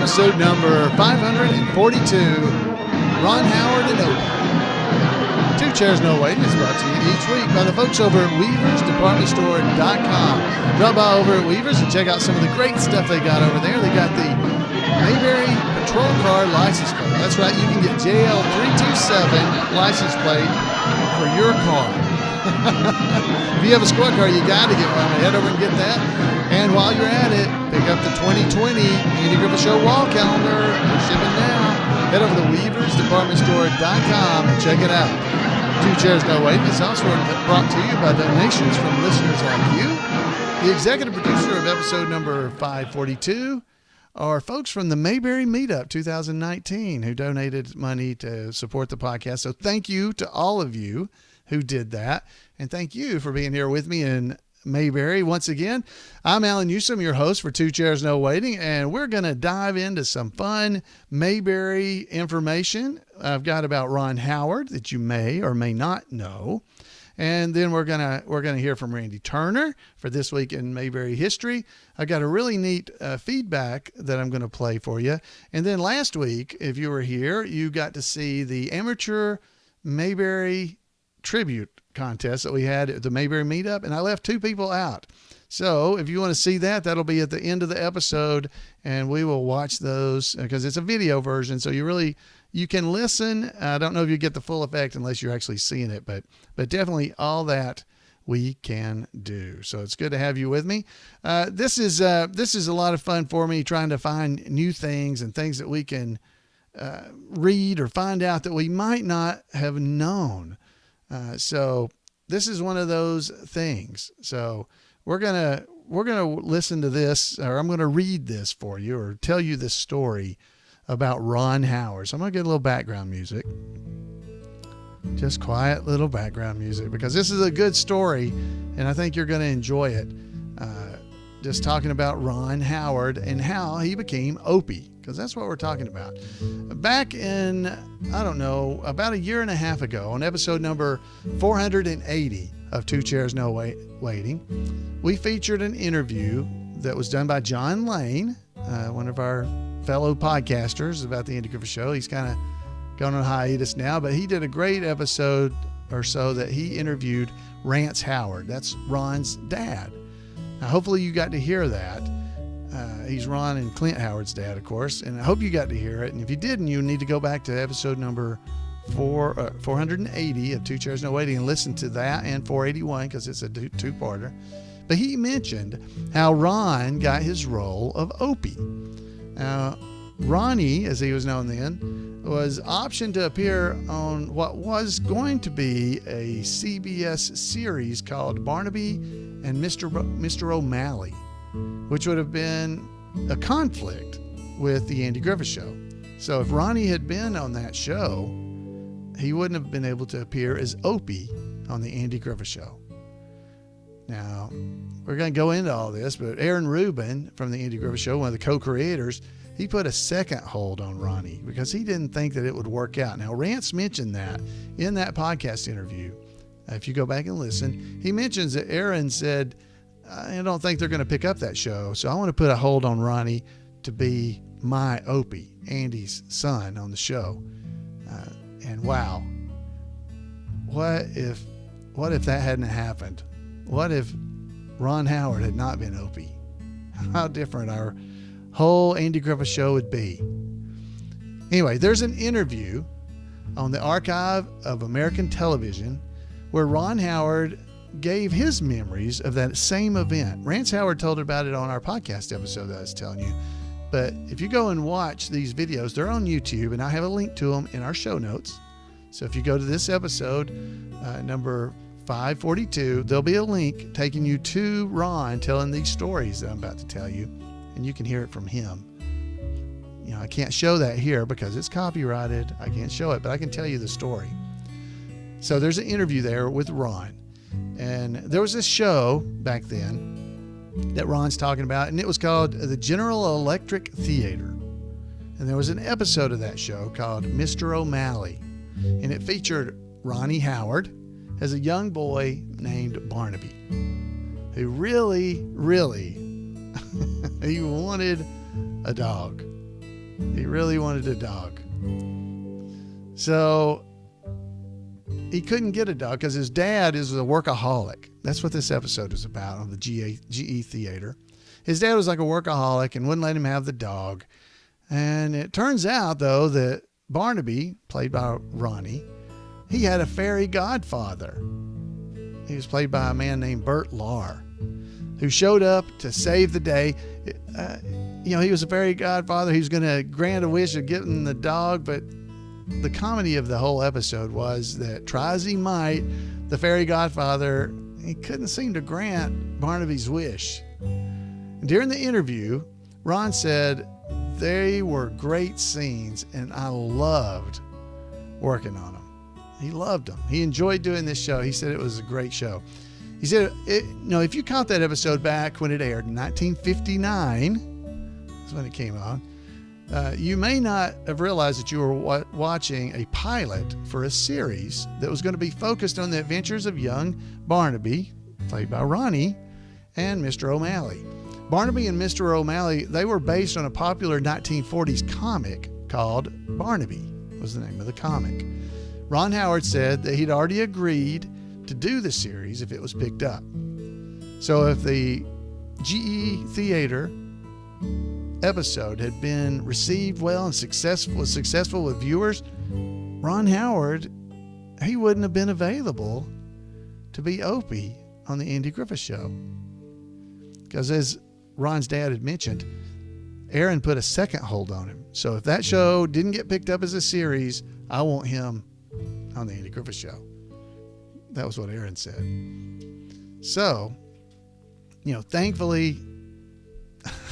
episode number 542, Ron Howard and Opie. Two Chairs No Waiting is brought to you each week by the folks over at WeaversDepartmentStore.com. Drop by over at Weavers and check out some of the great stuff they got over there. They got the Mayberry Patrol Car license plate. That's right, you can get JL327 license plate for your car. If you have a squad car, you got to get one. Head over and get that. And while you're at it, pick up the 2020 Andy Griffith Show wall calendar. They're shipping now. Head over to WeaversDepartmentStore.com and check it out. Two Chairs No Waiting is also brought to you by donations from listeners like you. The executive producer of episode number 542 are folks from the Mayberry Meetup 2019 who donated money to support the podcast. So thank you to all of you who did that. And thank you for being here with me in Mayberry. Once again, I'm Alan Newsom, your host for Two Chairs No Waiting, and we're going to dive into some fun Mayberry information I've got about Ron Howard that you may or may not know. And then we're gonna hear from Randy Turner for This Week in Mayberry History. I got a really neat feedback that I'm going to play for you. And then last week, if you were here, you got to see the amateur Mayberry tribute contest that we had at the Mayberry Meetup, and I left two people out. So if you want to see that, that'll be at the end of the episode, and we will watch those because it's a video version. So you can listen. I don't know if you get the full effect unless you're actually seeing it, but definitely all that we can do. So it's good to have you with me. This is a lot of fun for me, trying to find new things and things that we can read or find out that we might not have known. So this is one of those things. So we're going to listen to this, or I'm going to read this for you or tell you this story about Ron Howard. So I'm going to get a little background music, just quiet little background music, because this is a good story and I think you're going to enjoy it. Just talking about Ron Howard and how he became Opie, because that's what we're talking about. Back in, I don't know, about a year and a half ago, on episode number 480 of Two Chairs No Waiting, we featured an interview that was done by John Lane, one of our fellow podcasters about the Andy Griffith Show. He's kind of gone on hiatus now, but he did a great episode or so that he interviewed Rance Howard. That's Ron's dad. Now, hopefully you got to hear that. He's Ron and Clint Howard's dad, of course, and I hope you got to hear it. And if you didn't, you need to go back to episode number 480 of Two Chairs No Waiting and listen to that and 481 because it's a two-parter. But he mentioned how Ron got his role of Opie. Now, Ronnie, as he was known then, was optioned to appear on what was going to be a CBS series called Barnaby and Mr. O'Malley, which would have been a conflict with the Andy Griffith Show. So if Ronnie had been on that show, he wouldn't have been able to appear as Opie on the Andy Griffith Show. Now, we're going to go into all this, but Aaron Ruben from the Andy Griffith Show, one of the co-creators, he put a second hold on Ronnie because he didn't think that it would work out. Now, Rance mentioned that in that podcast interview. If you go back and listen, he mentions that Aaron said, I don't think they're going to pick up that show, so I want to put a hold on Ronnie to be my Opie, Andy's son, on the show. And wow, what if that hadn't happened? What if Ron Howard had not been Opie? How different our whole Andy Griffith Show would be. Anyway, there's an interview on the Archive of American Television where Ron Howard gave his memories of that same event. Rance Howard told about it on our podcast episode that I was telling you. But if you go and watch these videos, they're on YouTube, and I have a link to them in our show notes. So if you go to this episode, number 542, there'll be a link taking you to Ron telling these stories that I'm about to tell you, and you can hear it from him. You know, I can't show that here because it's copyrighted. I can't show it, but I can tell you the story. So there's an interview there with Ron, and there was this show back then that Ron's talking about, and it was called the General Electric Theater. And there was an episode of that show called Mr. O'Malley, and it featured Ronnie Howard as a young boy named Barnaby, who really, he wanted a dog. He really wanted a dog. So he couldn't get a dog because his dad is a workaholic. That's what this episode is about on the GE Theater. His dad was like a workaholic and wouldn't let him have the dog. And it turns out, though, that Barnaby, played by Ronnie, he had a fairy godfather. He was played by a man named Bert Lahr, who showed up to save the day. He was a fairy godfather. He was going to grant a wish of getting the dog, but the comedy of the whole episode was that, try as he might, the fairy godfather, he couldn't seem to grant Barnaby's wish. During the interview, Ron said, "They were great scenes, and I loved working on them." He loved them. He enjoyed doing this show. He said it was a great show. He said, if you count that episode back when it aired in 1959, that's when it came on, you may not have realized that you were watching a pilot for a series that was going to be focused on the adventures of young Barnaby, played by Ronnie, and Mr. O'Malley. Barnaby and Mr. O'Malley, they were based on a popular 1940s comic called Barnaby, was the name of the comic. Ron Howard said that he'd already agreed to do the series if it was picked up. So if the GE Theater episode had been received well and was successful with viewers, Ron Howard, he wouldn't have been available to be Opie on the Andy Griffith Show. Because as Ron's dad had mentioned, Aaron put a second hold on him. So if that show didn't get picked up as a series, I want him on the Andy Griffith Show. That was what Aaron said. So, thankfully,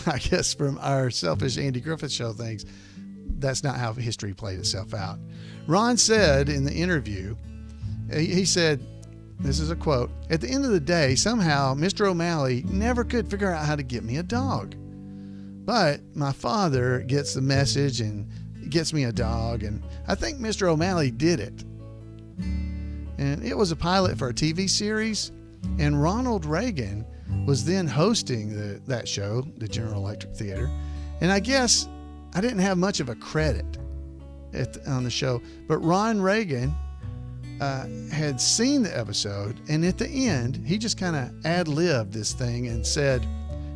I guess from our selfish Andy Griffith Show things, that's not how history played itself out. Ron said in the interview, he said, this is a quote, "At the end of the day, somehow Mr. O'Malley never could figure out how to get me a dog. But my father gets the message and gets me a dog, and I think Mr. O'Malley did it." And it was a pilot for a TV series, and Ronald Reagan was then hosting that show, the General Electric Theater. And I guess I didn't have much of a credit on the show, but Ron Reagan had seen the episode, and at the end, he just kind of ad-libbed this thing and said,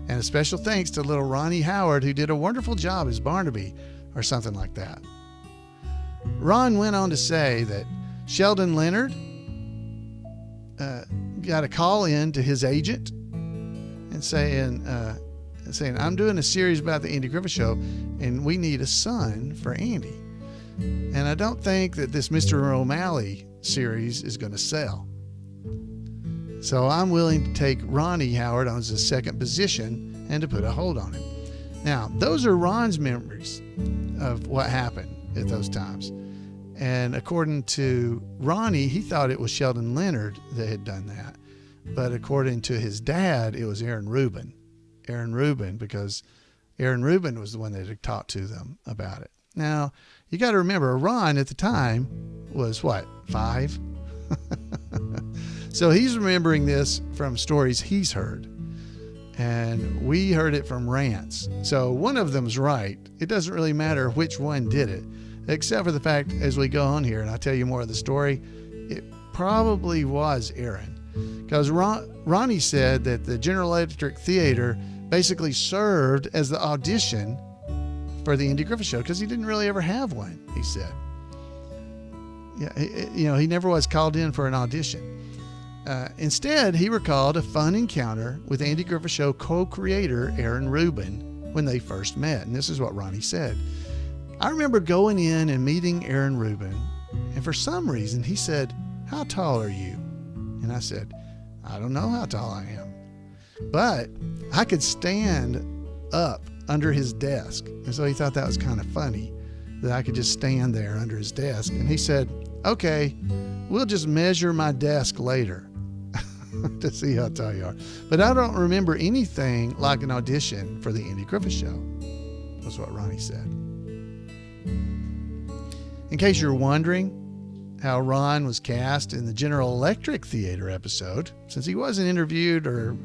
"And a special thanks to little Ronnie Howard, who did a wonderful job as Barnaby," or something like that. Ron went on to say that Sheldon Leonard got a call in to his agent and saying, "I'm doing a series about the Andy Griffith Show, and we need a son for Andy. And I don't think that this Mr. O'Malley series is going to sell. So I'm willing to take Ronnie Howard on as a second position and to put a hold on him." Now, those are Ron's memories of what happened at those times. And according to Ronnie, he thought it was Sheldon Leonard that had done that. But according to his dad, it was Aaron Ruben. Because Aaron Ruben was the one that had talked to them about it. Now, you got to remember, Ron at the time was what, 5? So he's remembering this from stories he's heard. And we heard it from Rance. So one of them's right. It doesn't really matter which one did it, except for the fact, as we go on here and I tell you more of the story, it probably was Aaron. Because Ronnie said that the General Electric Theater basically served as the audition for the Andy Griffith Show, because he didn't really ever have one, he said. Yeah, he never was called in for an audition. Instead, he recalled a fun encounter with Andy Griffith Show co-creator Aaron Ruben when they first met. And this is what Ronnie said. "I remember going in and meeting Aaron Ruben, and for some reason he said, 'How tall are you?' And I said, 'I don't know how tall I am.' But I could stand up under his desk." And so he thought that was kind of funny, that I could just stand there under his desk. And he said, "Okay, we'll just measure my desk later to see how tall you are. But I don't remember anything like an audition for the Andy Griffith Show." That's what Ronnie said. In case you're wondering how Ron was cast in the General Electric Theater episode, since he wasn't interviewed or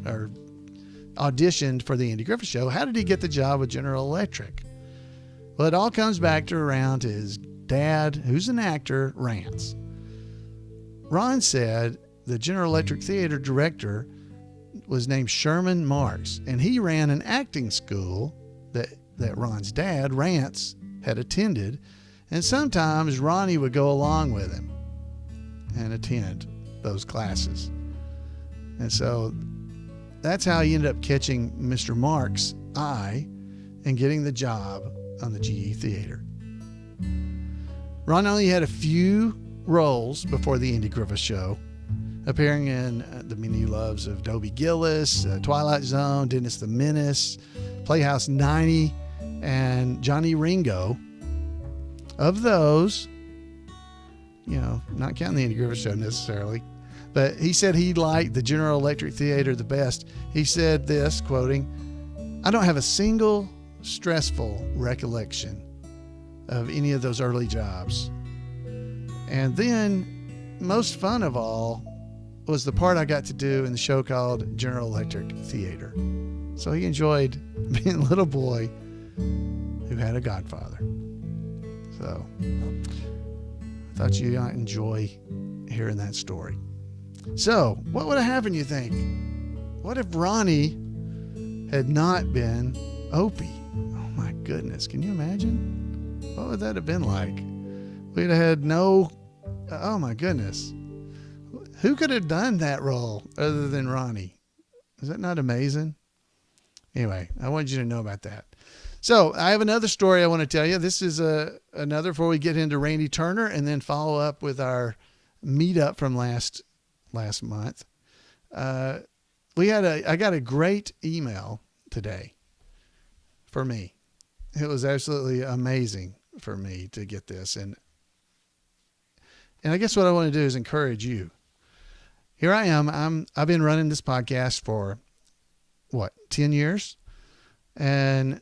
auditioned for the Andy Griffith Show, how did he get the job with General Electric? Well, it all comes back around to his dad, who's an actor, Rance. Ron said the General Electric Theater director was named Sherman Marks, and he ran an acting school that Ron's dad, Rance, had attended, and sometimes Ronnie would go along with him and attend those classes. And so that's how he ended up catching Mr. Marks' eye and getting the job on the GE Theater. Ron only had a few roles before the Andy Griffith Show, appearing in The Many Loves of Dobie Gillis, Twilight Zone, Dennis the Menace, Playhouse 90, and Johnny Ringo. Of those, not counting the Andy Griffith Show necessarily, but he said he liked the General Electric Theater the best. He said this, quoting, "I don't have a single stressful recollection of any of those early jobs. And then, most fun of all was the part I got to do in the show called General Electric Theater." So he enjoyed being a little boy who had a godfather. So I thought you might enjoy hearing that story. So what would have happened, you think? What if Ronnie had not been Opie? Oh my goodness, can you imagine? What would that have been like? We'd have had oh my goodness. Who could have done that role other than Ronnie? Is that not amazing? Anyway, I wanted you to know about that. So I have another story I want to tell you. This is another before we get into Randy Turner and then follow up with our meetup from last month. I got a great email today for me. It was absolutely amazing for me to get this. And I guess what I want to do is encourage you. Here I am. I've been running this podcast for 10 years? And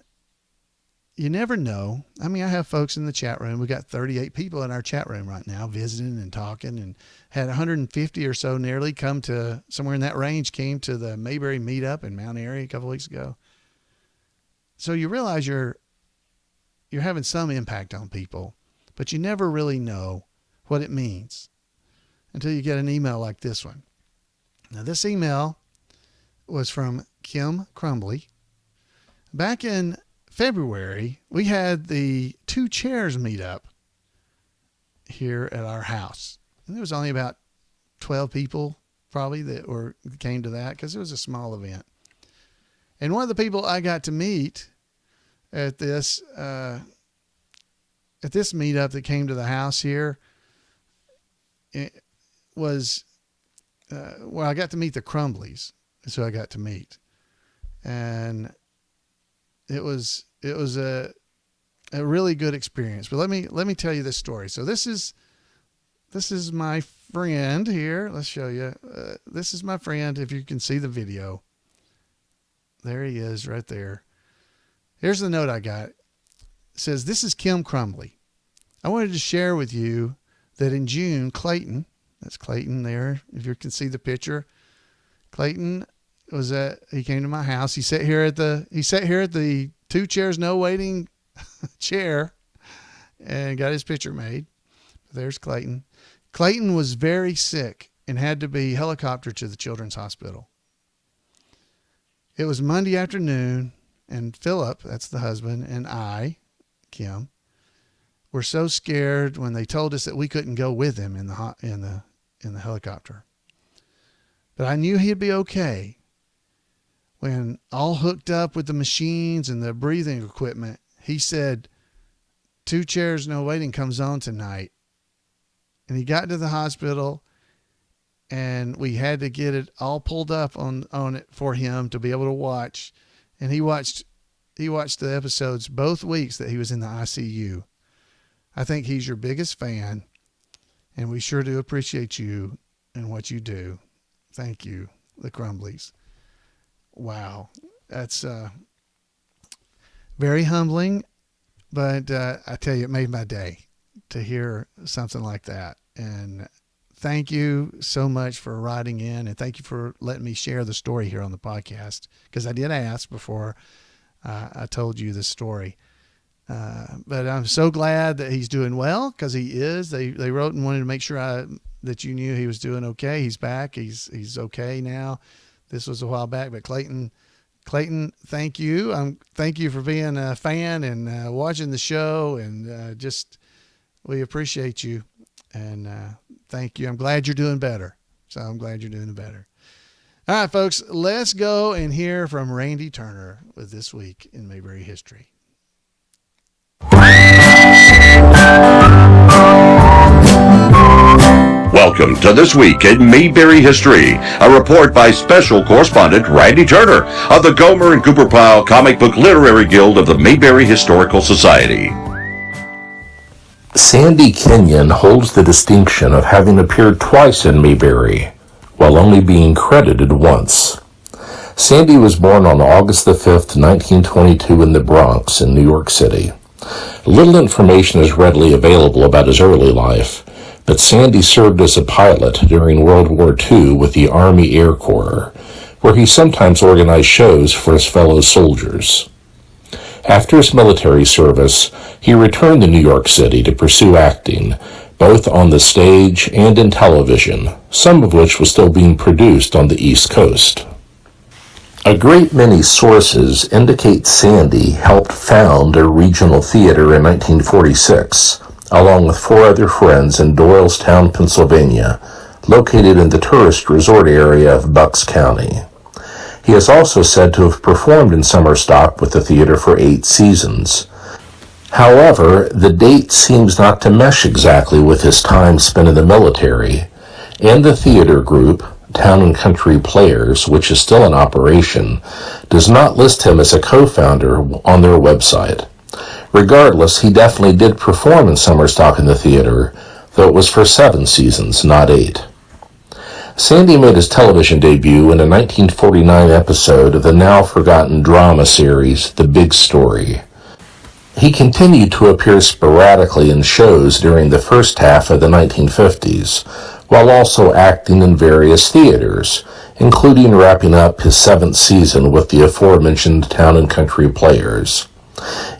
you never know. I mean, I have folks in the chat room. We got 38 people in our chat room right now visiting and talking, and had 150 or so nearly come to somewhere in that range, came to the Mayberry meetup in Mount Airy a couple of weeks ago. So you realize you're having some impact on people, but you never really know what it means until you get an email like this one. Now, this email was from Kim Crumbly. Back in February, we had the Two Chairs meetup here at our house. And there was only about 12 people probably that came to that because it was a small event. And one of the people I got to meet at this meetup that came to the house here, it was, I got to meet the Crumblies. That's who I got to meet. And it was a really good experience. But let me tell you this story. So this is my friend here. Let's show you. This is my friend. If you can see the video, there he is right there. Here's the note I got. It says, "This is Kim Crumbly. I wanted to share with you that in June, Clayton," that's Clayton there, if you can see the picture. Clayton he came to my house. He sat here at the Two Chairs No Waiting chair and got his picture made. There's Clayton. Clayton was very sick and had to be helicoptered to the Children's Hospital. It was Monday afternoon, and Philip, that's the husband, and I, Kim, were so scared when they told us that we couldn't go with him in the helicopter. But I knew he'd be okay. When all hooked up with the machines and the breathing equipment, he said, "Two Chairs No Waiting comes on tonight." And he got to the hospital, and we had to get it all pulled up on it for him to be able to watch. And he watched the episodes both weeks that he was in the ICU. I think he's your biggest fan, and we sure do appreciate you and what you do. Thank you, the Crumblies. Wow. That's very humbling, but I tell you, it made my day to hear something like that. And thank you so much for writing in, and thank you for letting me share the story here on the podcast, because I did ask before I told you the story. But I'm so glad that he's doing well, because he is. They wrote and wanted to make sure that you knew he was doing okay. He's back. He's okay now. This was a while back, but Clayton, thank you. Thank you for being a fan and watching the show, and we appreciate you, and thank you. I'm glad you're doing better. All right, folks, let's go and hear from Randy Turner with This Week in Mayberry History. Welcome to This Week in Mayberry History, a report by special correspondent Randy Turner of the Gomer and Cooper Pyle Comic Book Literary Guild of the Mayberry Historical Society. Sandy Kenyon holds the distinction of having appeared twice in Mayberry, while only being credited once. Sandy was born on August the 5th, 1922 in the Bronx in New York City. Little information is readily available about his early life, but Sandy served as a pilot during World War II with the Army Air Corps, where he sometimes organized shows for his fellow soldiers. After his military service, he returned to New York City to pursue acting, both on the stage and in television, some of which was still being produced on the East Coast. A great many sources indicate Sandy helped found a regional theater in 1946, along with 4 other friends in Doylestown, Pennsylvania, located in the tourist resort area of Bucks County. He is also said to have performed in summer stock with the theater for 8 seasons. However, the date seems not to mesh exactly with his time spent in the military, and the theater group, Town and Country Players, which is still in operation, does not list him as a co-founder on their website. Regardless, he definitely did perform in summer stock in the theater, though it was for 7 seasons, not 8. Sandy made his television debut in a 1949 episode of the now-forgotten drama series, The Big Story. He continued to appear sporadically in shows during the first half of the 1950s, while also acting in various theaters, including wrapping up his 7th season with the aforementioned Town and Country Players.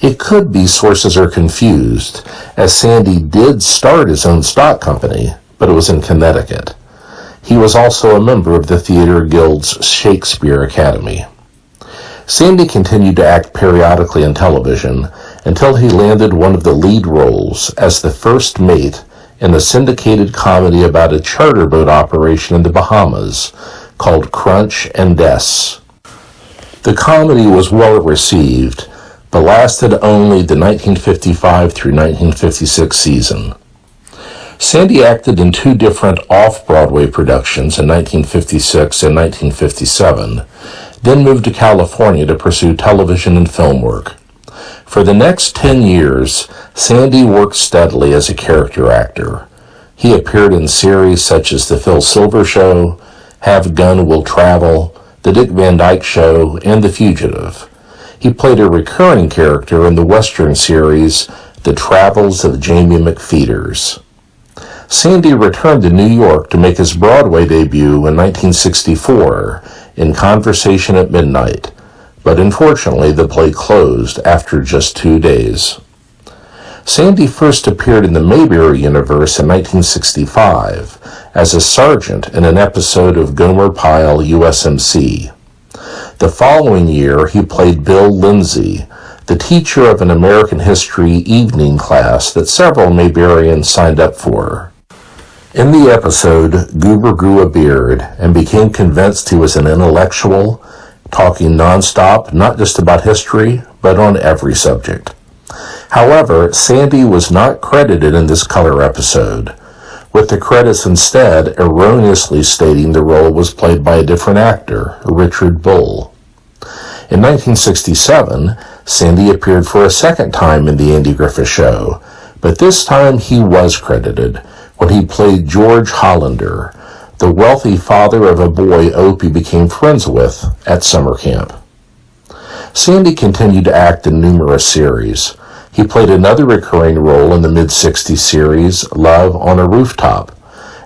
It could be sources are confused, as Sandy did start his own stock company, but it was in Connecticut. He was also a member of the Theater Guild's Shakespeare Academy. Sandy continued to act periodically in television until he landed one of the lead roles as the first mate in a syndicated comedy about a charter boat operation in the Bahamas called Crunch and Des. The comedy was well received, but lasted only the 1955 through 1956 season. Sandy acted in 2 different off-Broadway productions in 1956 and 1957, then moved to California to pursue television and film work. For the next 10 years, Sandy worked steadily as a character actor. He appeared in series such as The Phil Silver Show, Have Gun Will Travel, The Dick Van Dyke Show, and The Fugitive. He played a recurring character in the Western series The Travels of Jamie McFeeters. Sandy returned to New York to make his Broadway debut in 1964 in Conversation at Midnight, but unfortunately the play closed after just 2 days. Sandy first appeared in the Mayberry universe in 1965 as a sergeant in an episode of Gomer Pyle USMC. The following year, he played Bill Lindsay, the teacher of an American history evening class that several Mayberians signed up for. In the episode, Goober grew a beard and became convinced he was an intellectual, talking nonstop, not just about history, but on every subject. However, Sandy was not credited in this color episode, with the credits instead erroneously stating the role was played by a different actor, Richard Bull. In 1967, Sandy appeared for a second time in the Andy Griffith Show, but this time he was credited when he played George Hollander, the wealthy father of a boy Opie became friends with at summer camp. Sandy continued to act in numerous series. He played another recurring role in the mid-60s series Love on a Rooftop,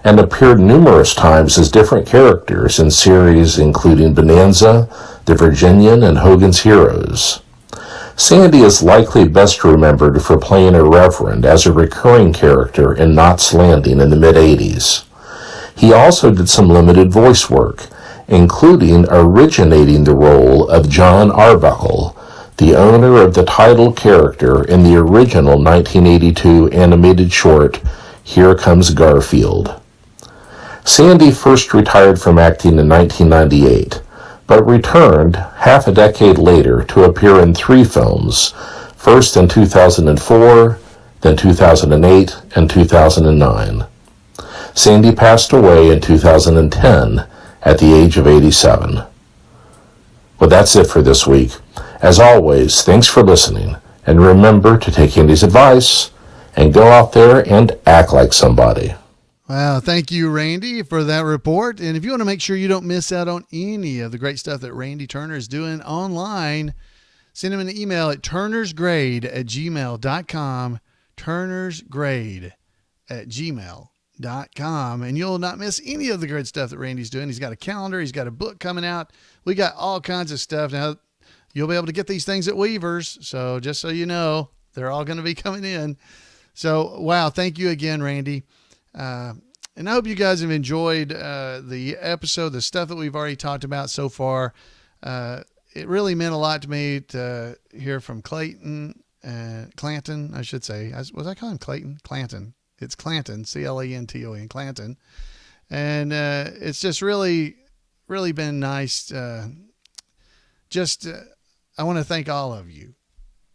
and appeared numerous times as different characters in series including Bonanza, The Virginian, and Hogan's Heroes. Sandy is likely best remembered for playing a reverend as a recurring character in Knots Landing in the mid-'80s. He also did some limited voice work, including originating the role of John Arbuckle, the owner of the title character in the original 1982 animated short, Here Comes Garfield. Sandy first retired from acting in 1998, but returned half a decade later to appear in 3 films, first in 2004, then 2008, and 2009. Sandy passed away in 2010 at the age of 87. Well, that's it for this week. As always, thanks for listening, and remember to take Andy's advice and go out there and act like somebody. Wow, thank you, Randy, for that report. And if you want to make sure you don't miss out on any of the great stuff that Randy Turner is doing online, send him an email at turnersgrade@gmail.com, turnersgrade@gmail.com, and you'll not miss any of the great stuff that Randy's doing. He's got a calendar. He's got a book coming out. We got all kinds of stuff. Now, you'll be able to get these things at Weaver's, so just so you know, they're all going to be coming in. So, wow, thank you again, Randy. And I hope you guys have enjoyed the episode, the stuff that we've already talked about so far. It really meant a lot to me to hear from Clanton, I should say. Was I calling him Clayton? Clanton. It's Clanton, Clanton, Clanton. And it's just really, really been nice. I want to thank all of you.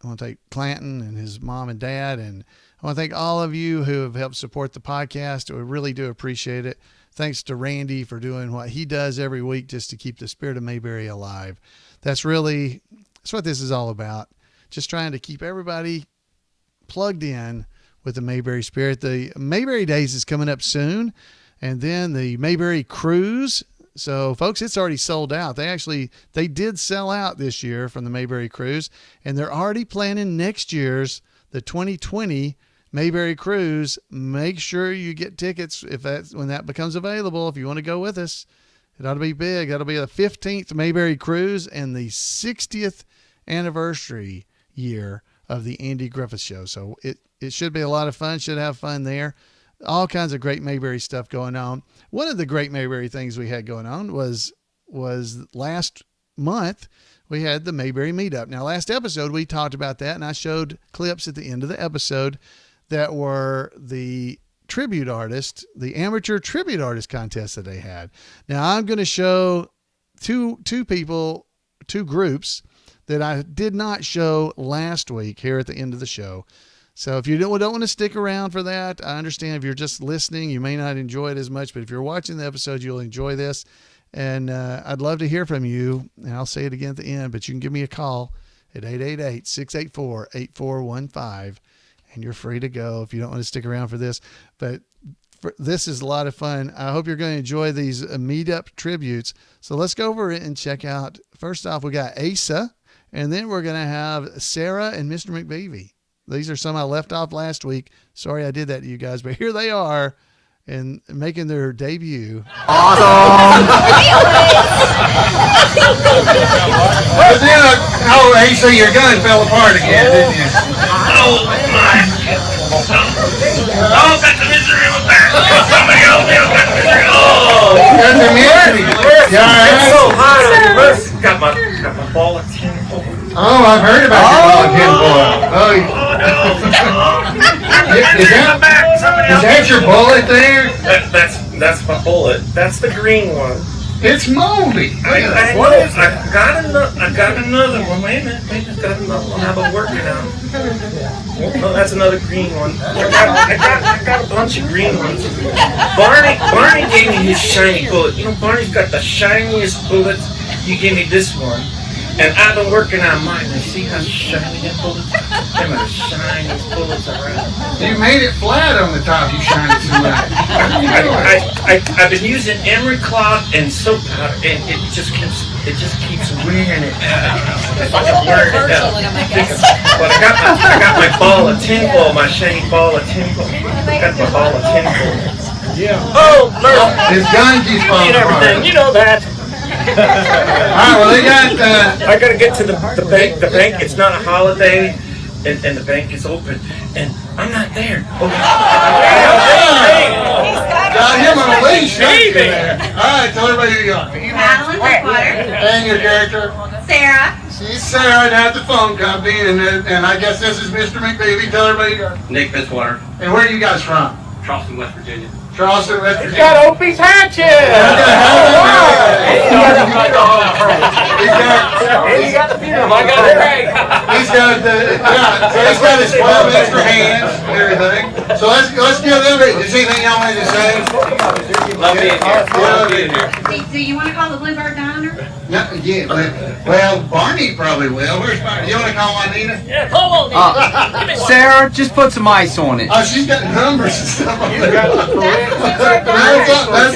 I want to thank Clanton and his mom and dad, and I want to thank all of you who have helped support the podcast. We really do appreciate it. Thanks to Randy for doing what he does every week just to keep the spirit of Mayberry alive. That's what this is all about. Just trying to keep everybody plugged in with the Mayberry spirit. The Mayberry Days is coming up soon, and then the Mayberry Cruise. So, folks, it's already sold out. They did sell out this year from the Mayberry Cruise, and they're already planning next year's, the 2020 Mayberry Cruise. Make sure you get tickets when that becomes available. If you want to go with us, it ought to be big. That'll be the 15th Mayberry Cruise and the 60th anniversary year of the Andy Griffith Show. So it should be a lot of fun. Should have fun there. All kinds of great Mayberry stuff going on. One of the great Mayberry things we had going on was last month we had the Mayberry Meetup. Now, last episode we talked about that, and I showed clips at the end of the episode that were the tribute artist, the amateur tribute artist contest that they had. Now, I'm going to show two groups that I did not show last week here at the end of the show. So if you don't want to stick around for that, I understand. If you're just listening, you may not enjoy it as much, but if you're watching the episode, you'll enjoy this. And I'd love to hear from you. And I'll say it again at the end, but you can give me a call at 888-684-8415. And you're free to go if you don't want to stick around for this. But this is a lot of fun. I hope you're going to enjoy these meetup tributes. So let's go over it and check out. First off, we got Asa, and then we're going to have Sarah and Mr. McBeevy. These are some I left off last week. Sorry I did that to you guys, but here they are and making their debut. Awesome! Oh, Asa, your gun fell apart again, didn't you? Oh, my. Oh, got the misery with that. Somebody help me, I've got the misery. Oh, got the misery. It's so hot on your wrist. Got my ball of tinfoil. Oh, I've heard about your ball of tinfoil. Oh, is that your bullet there? That's my bullet. That's the green one. It's moldy. I got another one. Wait a minute. I got another one. How about working out? No, that's another green one. I got a bunch of green ones. Barney gave me his shiny bullet. You know, Barney's got the shiniest bullets. You gave me this one. And I've been working on mine. You see how shiny that bullet is? Them are the shiniest bullets around. You made it flat on the top, you shine it so much. I've been using emery cloth and soap powder, and it just keeps wearing it out. If I can wear it out. But I got my ball of tinfoil, my shiny ball of tinfoil. I got my ball of tinfoil. Yeah. Oh, his gun keeps falling apart. You know that. right, well, they got. I gotta get to the bank. The bank. It's not a holiday, and the bank is open, and I'm not there. Got him on a leash. Baby. All right, tell everybody who you are. Madeline Whitewater. And your character. Sarah. She's Sarah at the phone company, and I guess this is Mr. McBaby. Tell everybody who you are. Nick Fitzwater, And where are you guys from? Charleston, West Virginia. Charleston, West Virginia. Got Opie's hatchet. He got the funeral. I got it right. He's got his 12 extra hands and everything. So let's give them it. Is anything y'all wanted to say? Love being here. Love being here. Do you want to call the Bluebird Diner? No, yeah, well, Barney probably will. Where's Barney? You want to call Juanita? Yeah, come on. Sarah, just put some ice on it. Oh, she's got numbers and stuff on there. That's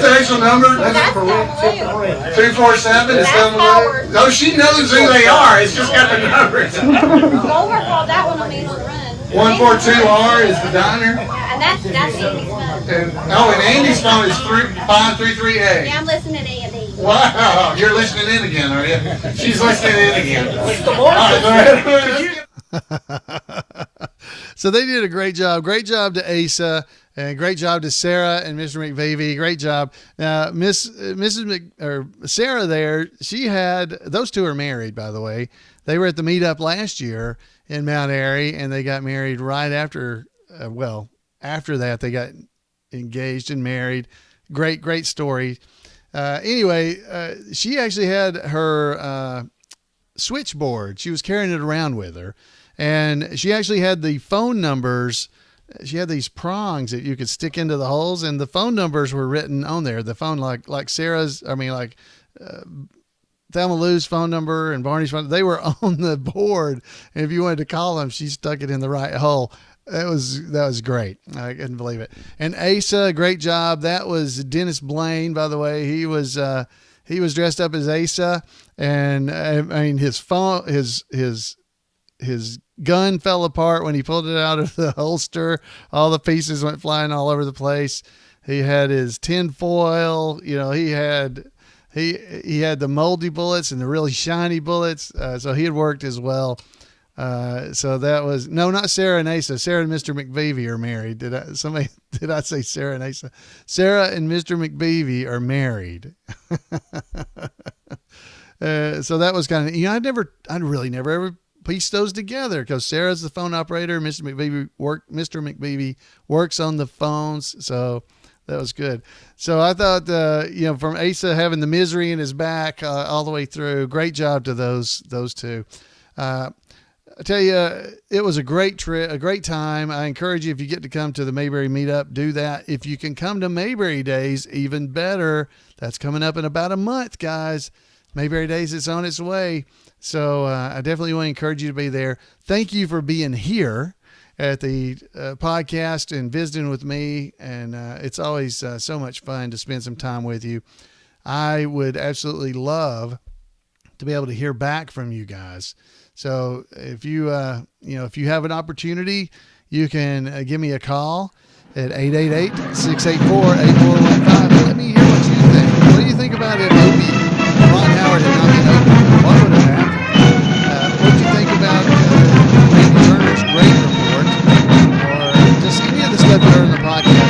the actual number? 247 is still the No, she knows who they are. It's just got the numbers. Over called that one on me on the run. 142R is the diner. And that's Andy's phone. And Andy's phone is 533A. Yeah, I'm listening to Andy. Wow, you're listening in again, are you? She's listening in again. So they did a great job. Great job to Asa, and great job to Sarah and Mr. McVavey. Great job. Now, Sarah there, she had, those two are married, by the way. They were at the meetup last year in Mount Airy, and they got married right after, after that, they got engaged and married. Great story. Anyway, she actually had her switchboard. She was carrying it around with her, and she actually had the phone numbers. She had these prongs that you could stick into the holes, and the phone numbers were written on there. The phone, like Sarah's, Thelma Lou's phone number and Barney's phone, they were on the board. And if you wanted to call them, she stuck it in the right hole. That was great. I couldn't believe it. And Asa, great job. That was Dennis Blaine, by the way. He was dressed up as Asa, and I mean his phone, his gun fell apart when he pulled it out of the holster. All the pieces went flying all over the place. He had his tin foil. He had the moldy bullets and the really shiny bullets. So he had worked as well. So that was, no, not Sarah and Asa. Sarah and Mr. McBeavy are married. Did I say Sarah and Asa? Sarah and Mr. McBeavy are married. So that was kind of, I really never ever pieced those together, because Sarah's the phone operator. Mr. McBeavy works on the phones. So that was good. So I thought, from Asa having the misery in his back all the way through, great job to those two. I tell you, it was a great trip, a great time. I encourage you, if you get to come to the Mayberry meetup, do that. If you can come to Mayberry Days, even better. That's coming up in about a month, guys. Mayberry Days is on its way. So I definitely want to encourage you to be there. Thank you for being here at the podcast and visiting with me. And it's always so much fun to spend some time with you. I would absolutely love to be able to hear back from you guys. So if you have an opportunity, you can give me a call at 888-684-8415. Let me hear what you think. What do you think about it, Opie? Ron Howard and Opie. What would have happened? What do you think about Andy Turner's great report, or just any of the stuff you heard on the podcast?